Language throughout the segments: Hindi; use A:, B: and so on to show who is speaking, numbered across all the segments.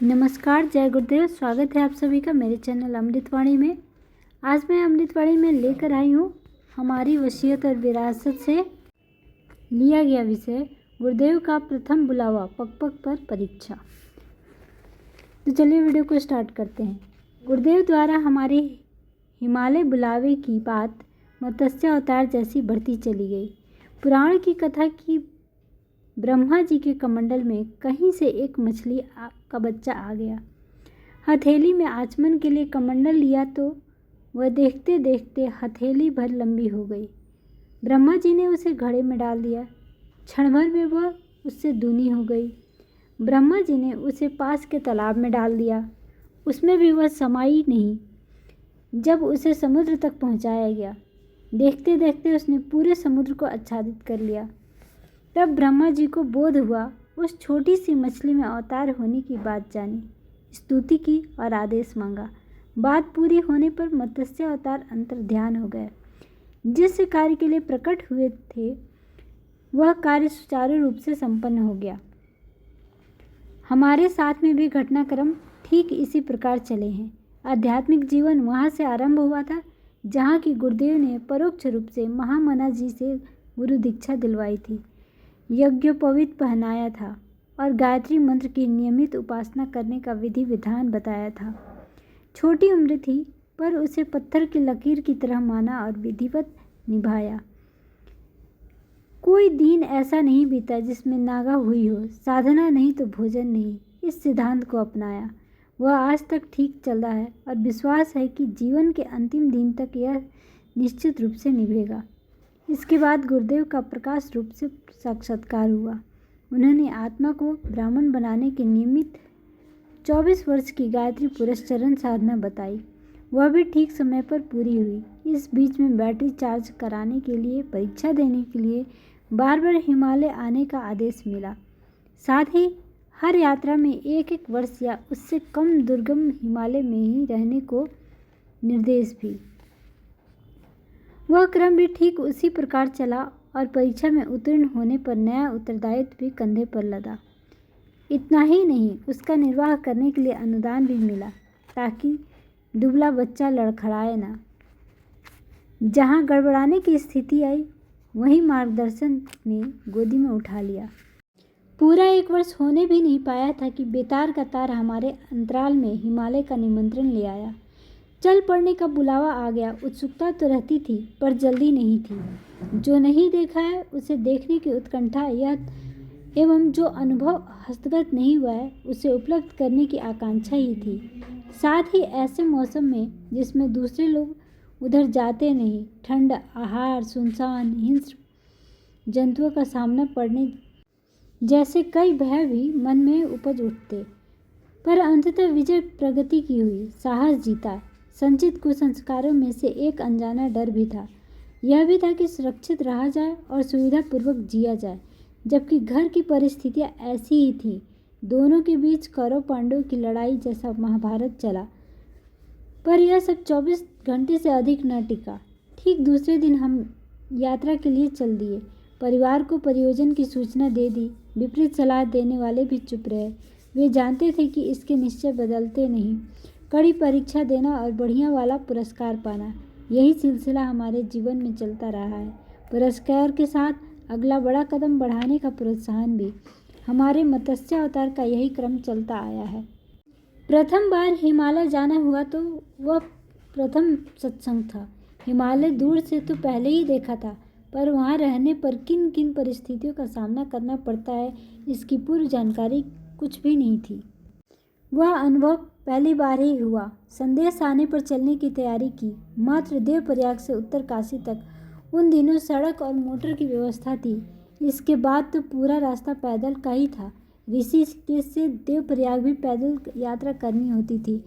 A: नमस्कार, जय गुरुदेव। स्वागत है आप सभी का मेरे चैनल अमृतवाणी में। आज मैं अमृतवाणी में लेकर आई हूँ हमारी वसीयत और विरासत से लिया गया विषय गुरुदेव का प्रथम बुलावा, पग पग पर परीक्षा। तो चलिए वीडियो को स्टार्ट करते हैं। गुरुदेव द्वारा हमारे हिमालय बुलावे की बात मत्स्य अवतार जैसी बढ़ती चली गई। पुराण की कथा की ब्रह्मा जी के कमंडल में कहीं से एक मछली का बच्चा आ गया। हथेली में आचमन के लिए कमंडल लिया तो वह देखते देखते हथेली भर लंबी हो गई। ब्रह्मा जी ने उसे घड़े में डाल दिया। क्षण भर में वह उससे दूनी हो गई। ब्रह्मा जी ने उसे पास के तालाब में डाल दिया। उसमें भी वह समाई नहीं। जब उसे समुद्र तक पहुंचाया गया, देखते देखते उसने पूरे समुद्र को आच्छादित कर लिया। तब ब्रह्मा जी को बोध हुआ। उस छोटी सी मछली में अवतार होने की बात जानी, स्तुति की और आदेश मांगा। बात पूरी होने पर मत्स्य अवतार अंतर्ध्यान हो गए। जिस कार्य के लिए प्रकट हुए थे वह कार्य सुचारू रूप से संपन्न हो गया। हमारे साथ में भी घटनाक्रम ठीक इसी प्रकार चले हैं। आध्यात्मिक जीवन वहाँ से आरंभ हुआ था जहाँ की गुरुदेव ने परोक्ष रूप से महामना जी से गुरु दीक्षा दिलवाई थी, यज्ञोपवीत पहनाया था और गायत्री मंत्र की नियमित उपासना करने का विधि विधान बताया था। छोटी उम्र थी पर उसे पत्थर की लकीर की तरह माना और विधिवत निभाया। कोई दिन ऐसा नहीं बीता जिसमें नागा हुई हो, साधना नहीं तो भोजन नहीं। इस सिद्धांत को अपनाया। वह आज तक ठीक चल रहा है और विश्वास है कि जीवन के अंतिम दिन तक यह निश्चित रूप से निभेगा। इसके बाद गुरुदेव का प्रकाश रूप से साक्षात्कार हुआ। उन्होंने आत्मा को ब्राह्मण बनाने के निमित्त 24 वर्ष की गायत्री पुरस्चरण साधना बताई। वह भी ठीक समय पर पूरी हुई। इस बीच में बैटरी चार्ज कराने के लिए, परीक्षा देने के लिए बार बार हिमालय आने का आदेश मिला। साथ ही हर यात्रा में एक एक वर्ष या उससे कम दुर्गम हिमालय में ही रहने को निर्देश भी। वह क्रम भी ठीक उसी प्रकार चला और परीक्षा में उत्तीर्ण होने पर नया उत्तरदायित्व भी कंधे पर लदा। इतना ही नहीं, उसका निर्वाह करने के लिए अनुदान भी मिला ताकि दुबला बच्चा लड़खड़ाए ना। जहाँ गड़बड़ाने की स्थिति आई वहीं मार्गदर्शन ने गोदी में उठा लिया। पूरा 1 वर्ष होने भी नहीं पाया था कि बेतार का तार हमारे अंतराल में हिमालय का निमंत्रण ले आया। चल पड़ने का बुलावा आ गया। उत्सुकता तो रहती थी पर जल्दी नहीं थी। जो नहीं देखा है उसे देखने की उत्कंठा यह एवं जो अनुभव हस्तगत नहीं हुआ है उसे उपलब्ध करने की आकांक्षा ही थी। साथ ही ऐसे मौसम में जिसमें दूसरे लोग उधर जाते नहीं, ठंड, आहार, सुनसान, हिंस्र जंतुओं का सामना पड़ने जैसे कई भय भी मन में उपज उठते। पर अंततः विजय प्रगति की हुई, साहस जीता। संचित कुसंस्कारों में से एक अनजाना डर भी था। यह भी था कि सुरक्षित रहा जाए और सुविधापूर्वक जिया जाए, जबकि घर की परिस्थितियां ऐसी ही थीं। दोनों के बीच कौरव पांडवों की लड़ाई जैसा महाभारत चला, पर यह सब 24 घंटे से अधिक न टिका। ठीक दूसरे दिन हम यात्रा के लिए चल दिए। परिवार को परियोजन की सूचना दे दी। विपरीत सलाह देने वाले भी चुप रहे। वे जानते थे कि इसके निश्चय बदलते नहीं। कड़ी परीक्षा देना और बढ़िया वाला पुरस्कार पाना, यही सिलसिला हमारे जीवन में चलता रहा है। पुरस्कार के साथ अगला बड़ा कदम बढ़ाने का प्रोत्साहन भी। हमारे मत्स्य अवतार का यही क्रम चलता आया है। प्रथम बार हिमालय जाना हुआ तो वह प्रथम सत्संग था। हिमालय दूर से तो पहले ही देखा था, पर वहाँ रहने पर किन किन परिस्थितियों का सामना करना पड़ता है इसकी पूर्व जानकारी कुछ भी नहीं थी। वह अनुभव पहली बार ही हुआ। संदेश आने पर चलने की तैयारी की। मात्र देवप्रयाग से उत्तरकाशी तक उन दिनों सड़क और मोटर की व्यवस्था थी। इसके बाद तो पूरा रास्ता पैदल का ही था। ऋषिकेश से देवप्रयाग भी पैदल यात्रा करनी होती थी।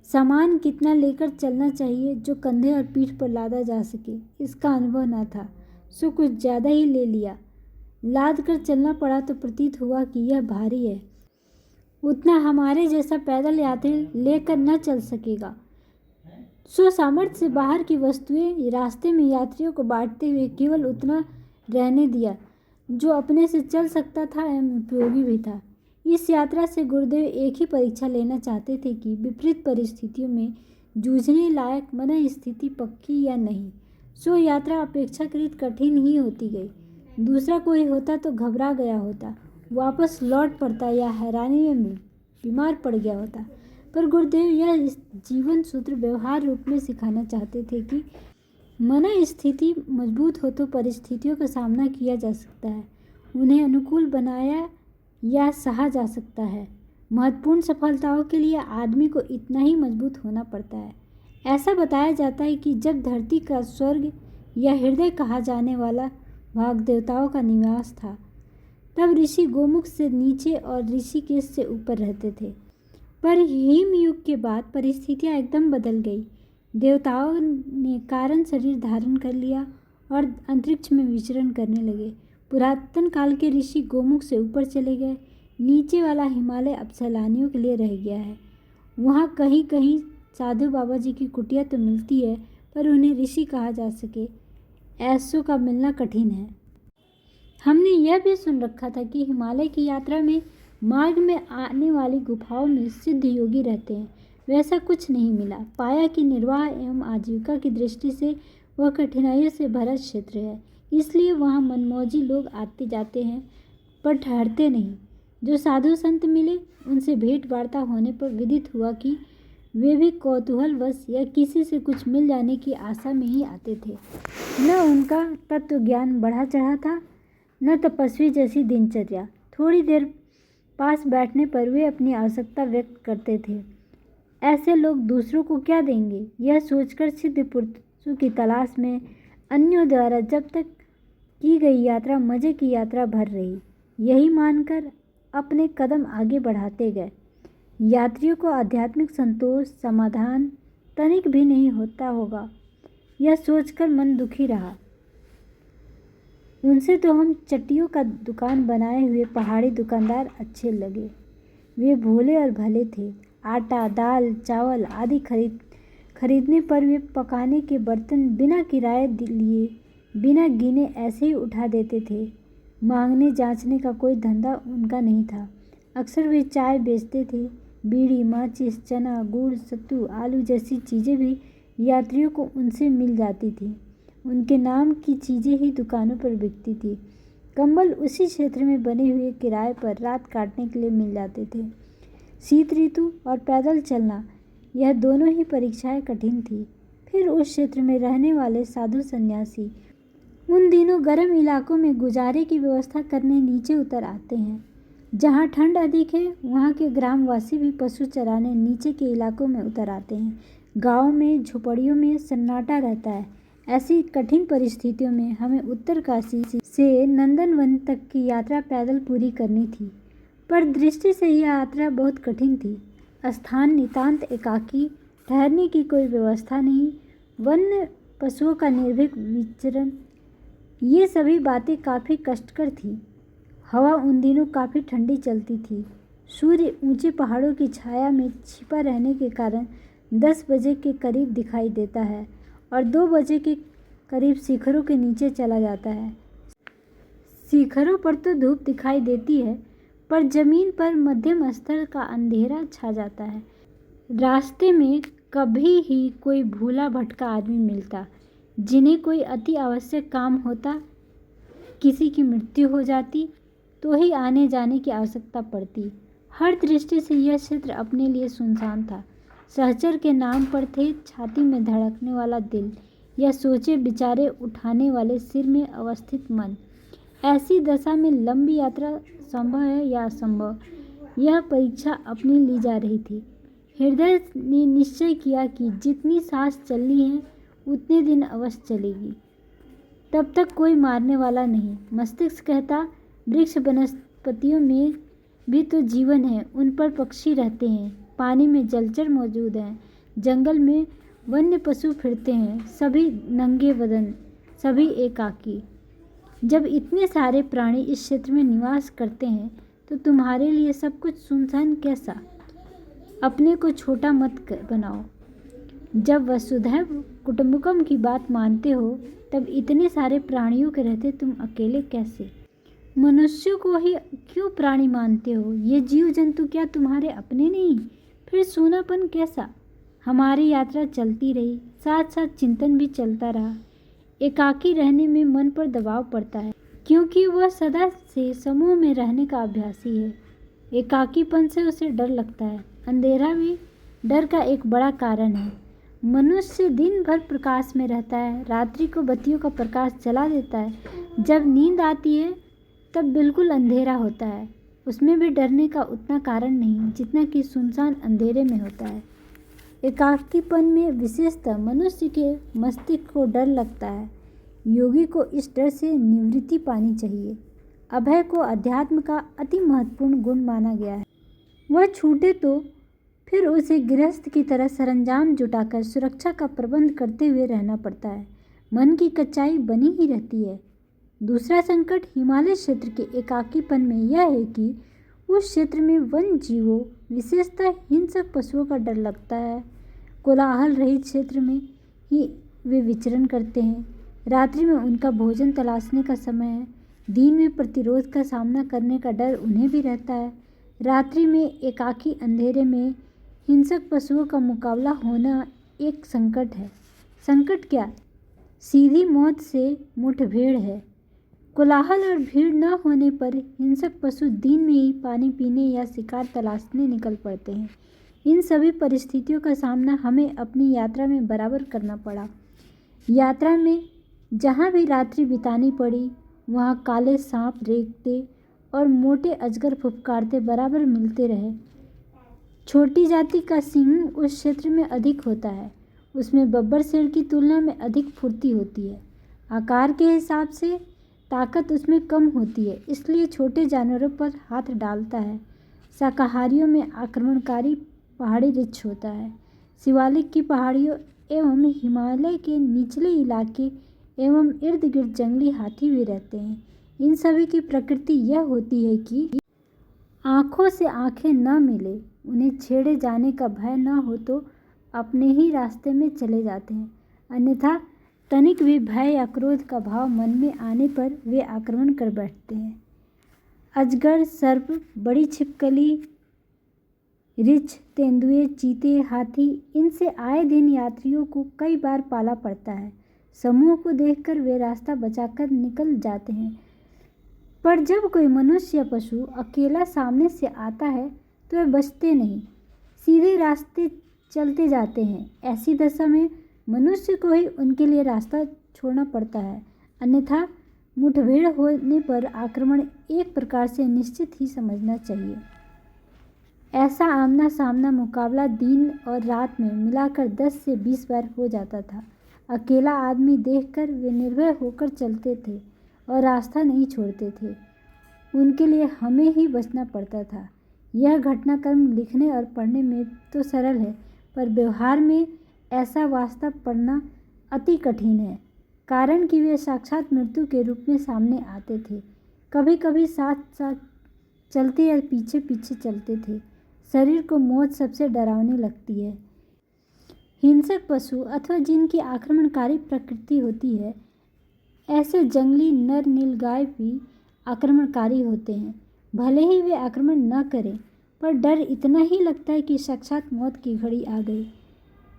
A: सामान कितना लेकर चलना चाहिए जो कंधे और पीठ पर लादा जा सके, इसका अनुभव न था, सो कुछ ज़्यादा ही ले लिया। लाद कर चलना पड़ा तो प्रतीत हुआ कि यह भारी है, उतना हमारे जैसा पैदल यात्री लेकर न चल सकेगा। सो सामर्थ्य से बाहर की वस्तुएं रास्ते में यात्रियों को बांटते हुए केवल उतना रहने दिया जो अपने से चल सकता था एवं उपयोगी भी था। इस यात्रा से गुरुदेव एक ही परीक्षा लेना चाहते थे कि विपरीत परिस्थितियों में जूझने लायक मन स्थिति पक्की या नहीं। सो यात्रा अपेक्षाकृत कठिन ही होती गई। दूसरा कोई होता तो घबरा गया होता, वापस लौट पड़ता या हैरानी में बीमार पड़ गया होता। पर गुरुदेव यह जीवन सूत्र व्यवहार रूप में सिखाना चाहते थे कि मन स्थिति मजबूत हो तो परिस्थितियों का सामना किया जा सकता है, उन्हें अनुकूल बनाया या सहा जा सकता है। महत्वपूर्ण सफलताओं के लिए आदमी को इतना ही मजबूत होना पड़ता है। ऐसा बताया जाता है कि जब धरती का स्वर्ग या हृदय कहा जाने वाला भाग देवताओं का निवास था, तब ऋषि गोमुख से नीचे और ऋषिकेश से ऊपर रहते थे। पर हिम युग के बाद परिस्थितियां एकदम बदल गई। देवताओं ने कारण शरीर धारण कर लिया और अंतरिक्ष में विचरण करने लगे। पुरातन काल के ऋषि गोमुख से ऊपर चले गए। नीचे वाला हिमालय अब सैलानियों के लिए रह गया है। वहाँ कहीं कहीं साधु बाबा जी की कुटिया तो मिलती है, पर उन्हें ऋषि कहा जा सके ऐसों का मिलना कठिन है। हमने यह भी सुन रखा था कि हिमालय की यात्रा में मार्ग में आने वाली गुफाओं में सिद्ध योगी रहते हैं। वैसा कुछ नहीं मिला। पाया कि निर्वाह एवं आजीविका की दृष्टि से वह कठिनाइयों से भरा क्षेत्र है, इसलिए वहाँ मनमौजी लोग आते जाते हैं पर ठहरते नहीं। जो साधु संत मिले उनसे भेंट वार्ता होने पर विदित हुआ कि वे भी कौतूहलवश या किसी से कुछ मिल जाने की आशा में ही आते थे। न उनका तत्व ज्ञान बढ़ा चढ़ा था, न तपस्वी जैसी दिनचर्या। थोड़ी देर पास बैठने पर वे अपनी आवश्यकता व्यक्त करते थे। ऐसे लोग दूसरों को क्या देंगे, यह सोचकर सिद्ध पुरुषों की तलाश में अन्यों द्वारा जब तक की गई यात्रा मजे की यात्रा भर रही, यही मानकर अपने कदम आगे बढ़ाते गए। यात्रियों को आध्यात्मिक संतोष समाधान तनिक भी नहीं होता होगा, यह सोचकर मन दुखी रहा। उनसे तो हम चट्टियों का दुकान बनाए हुए पहाड़ी दुकानदार अच्छे लगे। वे भोले और भले थे। आटा दाल चावल आदि खरीदने पर वे पकाने के बर्तन बिना किराए लिए बिना गिने ऐसे ही उठा देते थे। मांगने जांचने का कोई धंधा उनका नहीं था। अक्सर वे चाय बेचते थे। बीड़ी माचिस चना गुड़ सत्तू आलू जैसी चीज़ें भी यात्रियों को उनसे मिल जाती थी। उनके नाम की चीज़ें ही दुकानों पर बिकती थी। कंबल उसी क्षेत्र में बने हुए किराए पर रात काटने के लिए मिल जाते थे। शीत ऋतु और पैदल चलना, यह दोनों ही परीक्षाएं कठिन थी। फिर उस क्षेत्र में रहने वाले साधु सन्यासी उन दिनों गर्म इलाकों में गुजारे की व्यवस्था करने नीचे उतर आते हैं। जहाँ ठंड अधिक है वहाँ के ग्रामवासी भी पशु चराने नीचे के इलाकों में उतर आते हैं। गाँव में झोपड़ियों में सन्नाटा रहता है। ऐसी कठिन परिस्थितियों में हमें उत्तरकाशी से नंदनवन तक की यात्रा पैदल पूरी करनी थी, पर दृष्टि से यह यात्रा बहुत कठिन थी। स्थान नितांत एकाकी, ठहरने की कोई व्यवस्था नहीं, वन्य पशुओं का निर्भीक विचरण, ये सभी बातें काफ़ी कष्टकर थी। हवा उन दिनों काफ़ी ठंडी चलती थी। सूर्य ऊंचे पहाड़ों की छाया में छिपा रहने के कारण 10 बजे के करीब दिखाई देता है और 2 बजे के करीब शिखरों के नीचे चला जाता है। शिखरों पर तो धूप दिखाई देती है, पर जमीन पर मध्यम स्तर का अंधेरा छा जाता है। रास्ते में कभी ही कोई भूला भटका आदमी मिलता, जिन्हें कोई अति आवश्यक काम होता, किसी की मृत्यु हो जाती तो ही आने जाने की आवश्यकता पड़ती। हर दृष्टि से यह क्षेत्र अपने लिए सुनसान था। सहचर के नाम पर थे छाती में धड़कने वाला दिल या सोचे विचारे उठाने वाले सिर में अवस्थित मन। ऐसी दशा में लंबी यात्रा संभव है या असंभव, यह परीक्षा अपनी ली जा रही थी। हृदय ने निश्चय किया कि जितनी सांस चलनी है उतने दिन अवश्य चलेगी, तब तक कोई मारने वाला नहीं। मस्तिष्क कहता वृक्ष वनस्पतियों में भी तो जीवन है, उन पर पक्षी रहते हैं, पानी में जलचर मौजूद हैं, जंगल में वन्य पशु फिरते हैं, सभी नंगे बदन, सभी एकाकी। जब इतने सारे प्राणी इस क्षेत्र में निवास करते हैं तो तुम्हारे लिए सब कुछ सुनसान कैसा? अपने को छोटा मत बनाओ। जब वसुधैव कुटुंबकम की बात मानते हो तब इतने सारे प्राणियों के रहते तुम अकेले कैसे? मनुष्यों को ही क्यों प्राणी मानते हो? ये जीव जंतु क्या तुम्हारे अपने नहीं? फिर सूनापन कैसा? हमारी यात्रा चलती रही, साथ साथ चिंतन भी चलता रहा। एकाकी रहने में मन पर दबाव पड़ता है, क्योंकि वह सदा से समूह में रहने का अभ्यासी है। एकाकीपन से उसे डर लगता है। अंधेरा भी डर का एक बड़ा कारण है। मनुष्य दिन भर प्रकाश में रहता है, रात्रि को बत्तियों का प्रकाश जला देता है। जब नींद आती है तब बिल्कुल अंधेरा होता है। उसमें भी डरने का उतना कारण नहीं जितना कि सुनसान अंधेरे में होता है। एकाकीपन में विशेषतः मनुष्य के मस्तिष्क को डर लगता है। योगी को इस डर से निवृत्ति पानी चाहिए। अभय को अध्यात्म का अति महत्वपूर्ण गुण माना गया है। वह छूटे तो फिर उसे गृहस्थ की तरह सरंजाम जुटाकर सुरक्षा का प्रबंध करते हुए रहना पड़ता है। मन की कच्चाई बनी ही रहती है। दूसरा संकट हिमालय क्षेत्र के एकाकीपन में यह है कि उस क्षेत्र में वन जीवों, विशेषतः हिंसक पशुओं का डर लगता है। कोलाहल रहित क्षेत्र में ही वे विचरण करते हैं। रात्रि में उनका भोजन तलाशने का समय है। दिन में प्रतिरोध का सामना करने का डर उन्हें भी रहता है। रात्रि में एकाकी अंधेरे में हिंसक पशुओं का मुकाबला होना एक संकट है। संकट क्या, सीधी मौत से मुठभेड़ है। कोलाहल और भीड़ न होने पर हिंसक पशु दिन में ही पानी पीने या शिकार तलाशने निकल पड़ते हैं। इन सभी परिस्थितियों का सामना हमें अपनी यात्रा में बराबर करना पड़ा। यात्रा में जहाँ भी रात्रि बितानी पड़ी, वहाँ काले सांप रेंगते और मोटे अजगर फुफकारते बराबर मिलते रहे। छोटी जाति का सिंह उस क्षेत्र में अधिक होता है। उसमें बब्बर शेर की तुलना में अधिक फुर्ती होती है। आकार के हिसाब से ताकत उसमें कम होती है, इसलिए छोटे जानवरों पर हाथ डालता है। शाकाहारियों में आक्रमणकारी पहाड़ी रिछ होता है। शिवालिक की पहाड़ियों एवं हिमालय के निचले इलाके एवं इर्द गिर्द जंगली हाथी भी रहते हैं। इन सभी की प्रकृति यह होती है कि आँखों से आँखें न मिले, उन्हें छेड़े जाने का भय न हो तो अपने ही रास्ते में चले जाते हैं। अन्यथा तनिक भी भय या क्रोध का भाव मन में आने पर वे आक्रमण कर बैठते हैं। अजगर, सर्प, बड़ी छिपकली, रिछ, तेंदुए, चीते, हाथी, इनसे आए दिन यात्रियों को कई बार पाला पड़ता है। समूह को देखकर वे रास्ता बचाकर निकल जाते हैं, पर जब कोई मनुष्य या पशु अकेला सामने से आता है तो वे बचते नहीं, सीधे रास्ते चलते जाते हैं। ऐसी दशा में मनुष्य को ही उनके लिए रास्ता छोड़ना पड़ता है, अन्यथा मुठभेड़ होने पर आक्रमण एक प्रकार से निश्चित ही समझना चाहिए। ऐसा आमना सामना मुकाबला दिन और रात में मिलाकर 10 से 20 बार हो जाता था। अकेला आदमी देखकर वे निर्भय होकर चलते थे और रास्ता नहीं छोड़ते थे। उनके लिए हमें ही बचना पड़ता था। यह घटनाक्रम लिखने और पढ़ने में तो सरल है, पर व्यवहार में ऐसा वास्तव पढ़ना अति कठिन है, कारण कि वे साक्षात मृत्यु के रूप में सामने आते थे। कभी कभी साथ साथ चलते या पीछे पीछे चलते थे। शरीर को मौत सबसे डरावनी लगती है। हिंसक पशु अथवा जिनकी आक्रमणकारी प्रकृति होती है, ऐसे जंगली नर नीलगाय भी आक्रमणकारी होते हैं। भले ही वे आक्रमण न करें, पर डर इतना ही लगता है कि साक्षात मौत की घड़ी आ गई।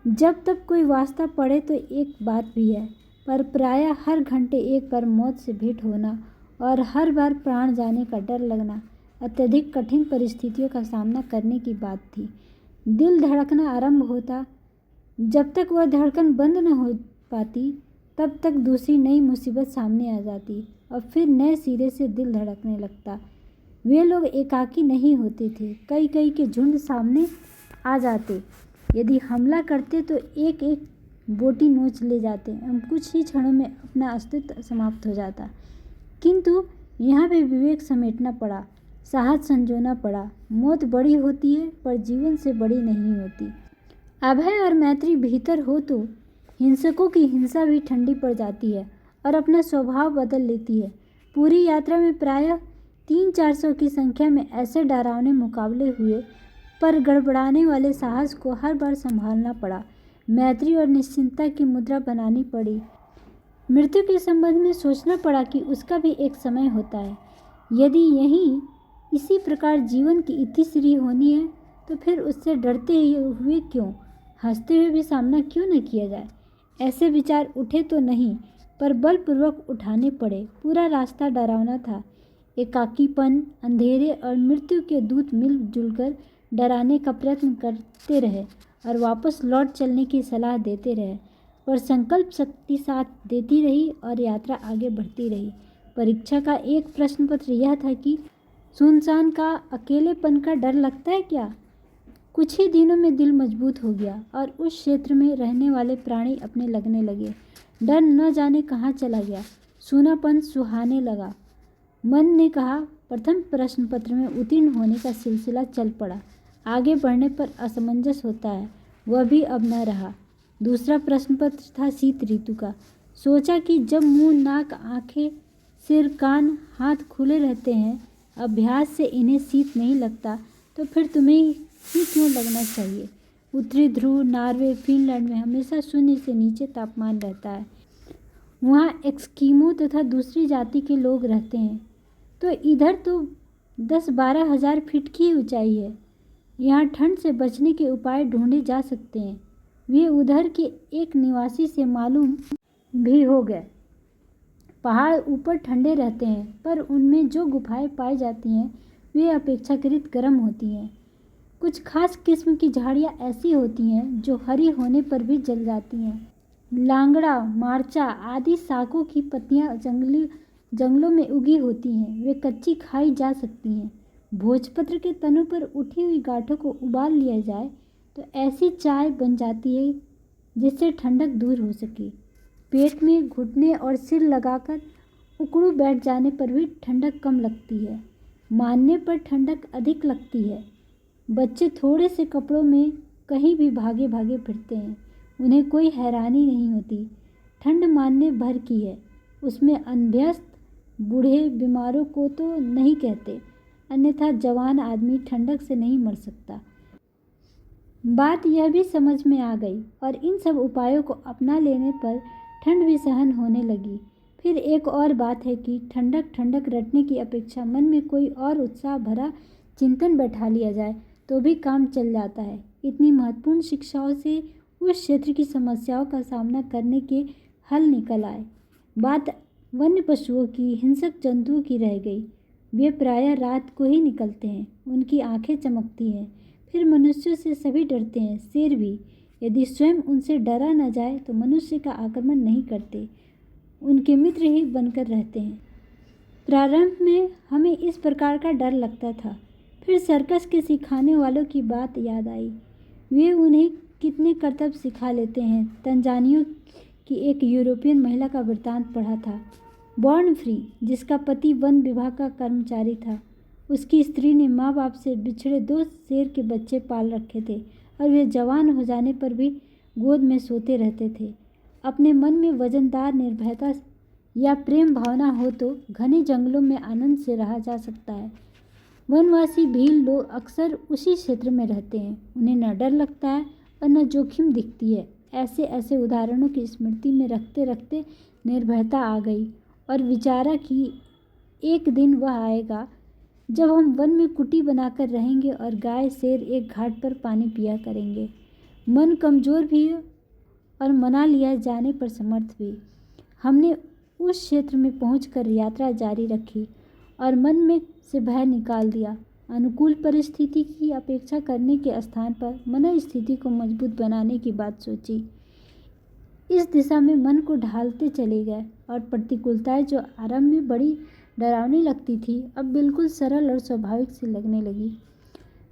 A: जब तक कोई वास्ता पड़े तो एक बात भी है, पर प्रायः हर घंटे एक बार मौत से भेंट होना और हर बार प्राण जाने का डर लगना अत्यधिक कठिन परिस्थितियों का सामना करने की बात थी। दिल धड़कना आरंभ होता, जब तक वह धड़कन बंद न हो पाती तब तक दूसरी नई मुसीबत सामने आ जाती और फिर नए सिरे से दिल धड़कने लगता। वे लोग एकाकी नहीं होते थे, कई कई के झुंड सामने आ जाते। यदि हमला करते तो एक एक बोटी नोच ले जाते एवं कुछ ही क्षणों में अपना अस्तित्व समाप्त हो जाता। किंतु यहाँ भी विवेक समेटना पड़ा, साहस संजोना पड़ा। मौत बड़ी होती है पर जीवन से बड़ी नहीं होती। अभय और मैत्री भीतर हो तो हिंसकों की हिंसा भी ठंडी पड़ जाती है और अपना स्वभाव बदल लेती है। पूरी यात्रा में प्रायः 300-400 की संख्या में ऐसे डरावने मुकाबले हुए, पर गड़बड़ाने वाले साहस को हर बार संभालना पड़ा। मैत्री और निश्चिंतता की मुद्रा बनानी पड़ी। मृत्यु के संबंध में सोचना पड़ा कि उसका भी एक समय होता है। यदि यही इसी प्रकार जीवन की इतिश्री होनी है तो फिर उससे डरते हुए क्यों, हंसते हुए भी सामना क्यों न किया जाए। ऐसे विचार उठे तो नहीं, पर बलपूर्वक उठाने पड़े। पूरा रास्ता डरावना था। एकाकीपन, अंधेरे और मृत्यु के दूत मिलजुल कर डराने का प्रयत्न करते रहे और वापस लौट चलने की सलाह देते रहे, पर संकल्प शक्ति साथ देती रही और यात्रा आगे बढ़ती रही। परीक्षा का एक प्रश्न पत्र यह था कि सुनसान का, अकेलेपन का डर लगता है क्या। कुछ ही दिनों में दिल मजबूत हो गया और उस क्षेत्र में रहने वाले प्राणी अपने लगने लगे। डर न जाने कहाँ चला गया, सूनापन सुहाने लगा। मन ने कहा, प्रथम प्रश्न पत्र में उत्तीर्ण होने का सिलसिला चल पड़ा। आगे बढ़ने पर असमंजस होता है, वह भी अब न रहा। दूसरा प्रश्न पत्र था शीत ऋतु का। सोचा कि जब मुंह, नाक, आंखें, सिर, कान, हाथ खुले रहते हैं, अभ्यास से इन्हें शीत नहीं लगता, तो फिर तुम्हें ही क्यों लगना चाहिए। उत्तरी ध्रुव, नॉर्वे, फिनलैंड में हमेशा शून्य से नीचे तापमान रहता है। वहाँ एस्किमो तथा दूसरी जाति के लोग रहते हैं, तो इधर तो 10-12 हज़ार फीट की ऊंचाई है। यहाँ ठंड से बचने के उपाय ढूंढे जा सकते हैं। वे उधर के एक निवासी से मालूम भी हो गए। पहाड़ ऊपर ठंडे रहते हैं, पर उनमें जो गुफाएं पाई जाती हैं वे अपेक्षाकृत गर्म होती हैं। कुछ खास किस्म की झाड़ियाँ ऐसी होती हैं जो हरी होने पर भी जल जाती हैं। लांगड़ा, मार्चा आदि शाकों की पत्तियाँ जंगलों में उगी होती हैं, वे कच्ची खाई जा सकती हैं। भोजपत्र के तनों पर उठी हुई गांठों को उबाल लिया जाए तो ऐसी चाय बन जाती है जिससे ठंडक दूर हो सके। पेट में घुटने और सिर लगाकर उकड़ू बैठ जाने पर भी ठंडक कम लगती है, मानने पर ठंडक अधिक लगती है। बच्चे थोड़े से कपड़ों में कहीं भी भागे भागे फिरते हैं, उन्हें कोई हैरानी नहीं होती। ठंड मानने भर की है, उसमें अभ्यस्त बूढ़े बीमारों को तो नहीं कहते, अन्यथा जवान आदमी ठंडक से नहीं मर सकता। बात यह भी समझ में आ गई और इन सब उपायों को अपना लेने पर ठंड भी सहन होने लगी। फिर एक और बात है कि ठंडक ठंडक रटने की अपेक्षा मन में कोई और उत्साह भरा चिंतन बैठा लिया जाए तो भी काम चल जाता है। इतनी महत्वपूर्ण शिक्षाओं से उस क्षेत्र की समस्याओं का सामना करने के हल निकल आए। बात वन्य पशुओं की, हिंसक जंतुओं की रह गई। वे प्रायः रात को ही निकलते हैं, उनकी आंखें चमकती हैं। फिर मनुष्यों से सभी डरते हैं, शेर भी। यदि स्वयं उनसे डरा न जाए तो मनुष्य का आक्रमण नहीं करते, उनके मित्र ही बनकर रहते हैं। प्रारंभ में हमें इस प्रकार का डर लगता था, फिर सर्कस के सिखाने वालों की बात याद आई। वे उन्हें कितने करतब सिखा लेते हैं। तंजानिया की एक यूरोपियन महिला का वृत्तांत पढ़ा था, बॉर्न फ्री, जिसका पति वन विभाग का कर्मचारी था। उसकी स्त्री ने माँ बाप से बिछड़े 2 शेर के बच्चे पाल रखे थे और वे जवान हो जाने पर भी गोद में सोते रहते थे। अपने मन में वजनदार निर्भयता या प्रेम भावना हो तो घने जंगलों में आनंद से रहा जा सकता है। वनवासी भील लोग अक्सर उसी क्षेत्र में रहते हैं, उन्हें न डर लगता है और न जोखिम दिखती है। ऐसे ऐसे उदाहरणों की स्मृति में रखते रखते निर्भयता आ गई और विचारा कि एक दिन वह आएगा जब हम वन में कुटी बनाकर रहेंगे और गाय शेर एक घाट पर पानी पिया करेंगे। मन कमज़ोर भी और मना लिया जाने पर समर्थ भी। हमने उस क्षेत्र में पहुंचकर यात्रा जारी रखी और मन में से भय निकाल दिया। अनुकूल परिस्थिति की अपेक्षा करने के स्थान पर मन स्थिति को मजबूत बनाने की बात सोची। इस दिशा में मन को ढालते चले गए और प्रतिकूलताएं जो आरंभ में बड़ी डरावनी लगती थी अब बिल्कुल सरल और स्वाभाविक सी लगने लगी।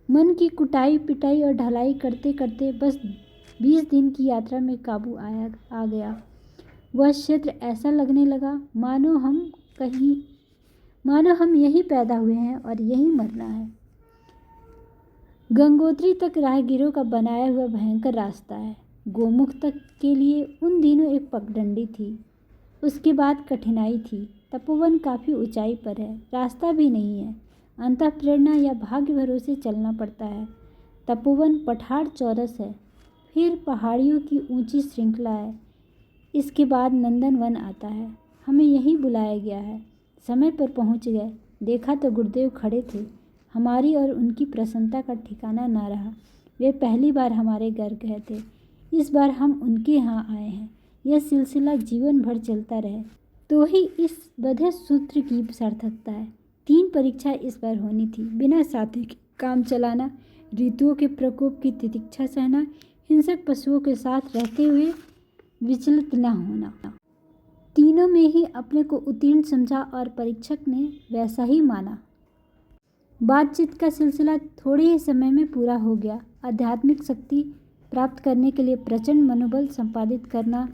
A: मन की कुटाई पिटाई और ढलाई करते करते बस 20 दिन की यात्रा में काबू आ गया। वह क्षेत्र ऐसा लगने लगा मानो हम यहीं पैदा हुए हैं और यहीं मरना है। गंगोत्री तक राहगीरों का बनाया हुआ भयंकर रास्ता है। गोमुख तक के लिए उन दिनों एक पगडंडी थी, उसके बाद कठिनाई थी। तपोवन काफ़ी ऊंचाई पर है, रास्ता भी नहीं है, अंतःप्रेरणा या भाग्य भरोसे चलना पड़ता है। तपोवन पठार चौरस है, फिर पहाड़ियों की ऊंची श्रृंखला है, इसके बाद नंदनवन आता है। हमें यहीं बुलाया गया है, समय पर पहुंच गए। देखा तो गुरुदेव खड़े थे। हमारी और उनकी प्रसन्नता का ठिकाना ना रहा। वे पहली बार हमारे घर गए थे, इस बार हम उनके यहाँ आए हैं। यह सिलसिला जीवन भर चलता रहे तो ही इस बधे सूत्र की सार्थकता है। 3 परीक्षा इस बार होनी थी, बिना साथी के काम चलाना, ऋतुओं के प्रकोप की तितिक्षा सहना, हिंसक पशुओं के साथ रहते हुए विचलित न होना। तीनों में ही अपने को उत्तीर्ण समझा और परीक्षक ने वैसा ही माना। बातचीत का सिलसिला थोड़े ही समय में पूरा हो गया। आध्यात्मिक शक्ति प्राप्त करने के लिए प्रचंड मनोबल संपादित करना,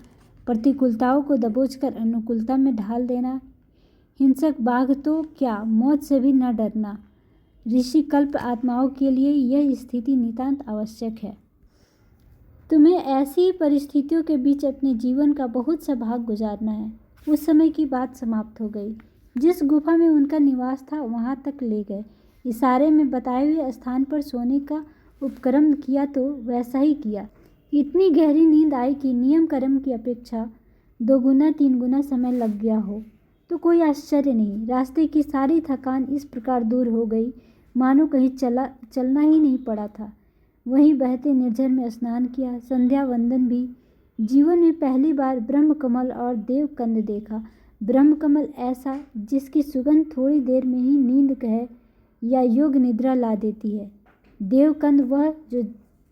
A: प्रतिकूलताओं को दबोचकर अनुकूलता में ढाल देना, हिंसक बाघ तो क्या मौत से भी न डरना, ऋषि कल्प आत्माओं के लिए यह स्थिति नितांत आवश्यक है। तुम्हें ऐसी परिस्थितियों के बीच अपने जीवन का बहुत सा भाग गुजारना है। उस समय की बात समाप्त हो गई। जिस गुफा में उनका निवास था वहां तक ले गए। इशारे में बताए हुए स्थान पर सोने का उपक्रम किया तो वैसा ही किया। इतनी गहरी नींद आई कि नियम कर्म की अपेक्षा 2 गुना 3 गुना समय लग गया हो तो कोई आश्चर्य नहीं। रास्ते की सारी थकान इस प्रकार दूर हो गई मानो कहीं चलना ही नहीं पड़ा था। वहीं बहते निर्झर में स्नान किया, संध्या वंदन भी। जीवन में पहली बार ब्रह्म कमल और देव कंद देखा। ब्रह्म कमल ऐसा जिसकी सुगंध थोड़ी देर में ही नींद कहे या योग निद्रा ला देती है। देवकंद वह जो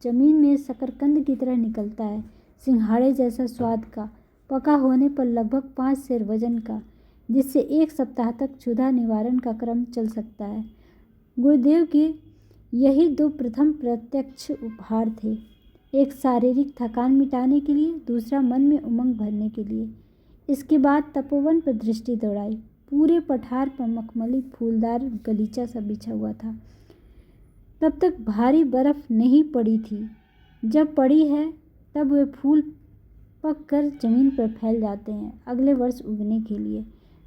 A: जमीन में शकरकंद की तरह निकलता है, सिंघाड़े जैसा स्वाद का, पका होने पर लगभग 5 सेर वजन का, जिससे 1 सप्ताह तक क्षुधा निवारण का क्रम चल सकता है। गुरुदेव के यही 2 प्रथम प्रत्यक्ष उपहार थे, एक शारीरिक थकान मिटाने के लिए, दूसरा मन में उमंग भरने के लिए। इसके बाद तपोवन पर दृष्टि दौड़ाई। पूरे पठार पर मखमली फूलदार गलीचा सा बिछा हुआ था। तब तक भारी बर्फ नहीं पड़ी थी। जब पड़ी है तब वे फूल पक कर जमीन पर फैल जाते हैं अगले वर्ष उगने के लिए।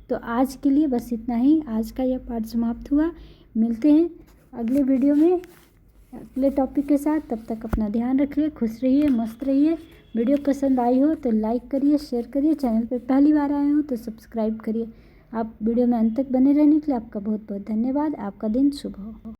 A: तो आज के लिए बस इतना ही। आज का यह पाठ समाप्त हुआ। मिलते हैं अगले वीडियो में अगले टॉपिक के साथ। तब तक अपना ध्यान रखिए, खुश रहिए, मस्त रहिए। वीडियो पसंद आई हो तो लाइक करिए, शेयर करिए। चैनल पर पहली बार आए हो तो सब्सक्राइब करिए। आप वीडियो में अंत तक बने रहने के लिए आपका बहुत बहुत धन्यवाद। आपका दिन शुभ हो।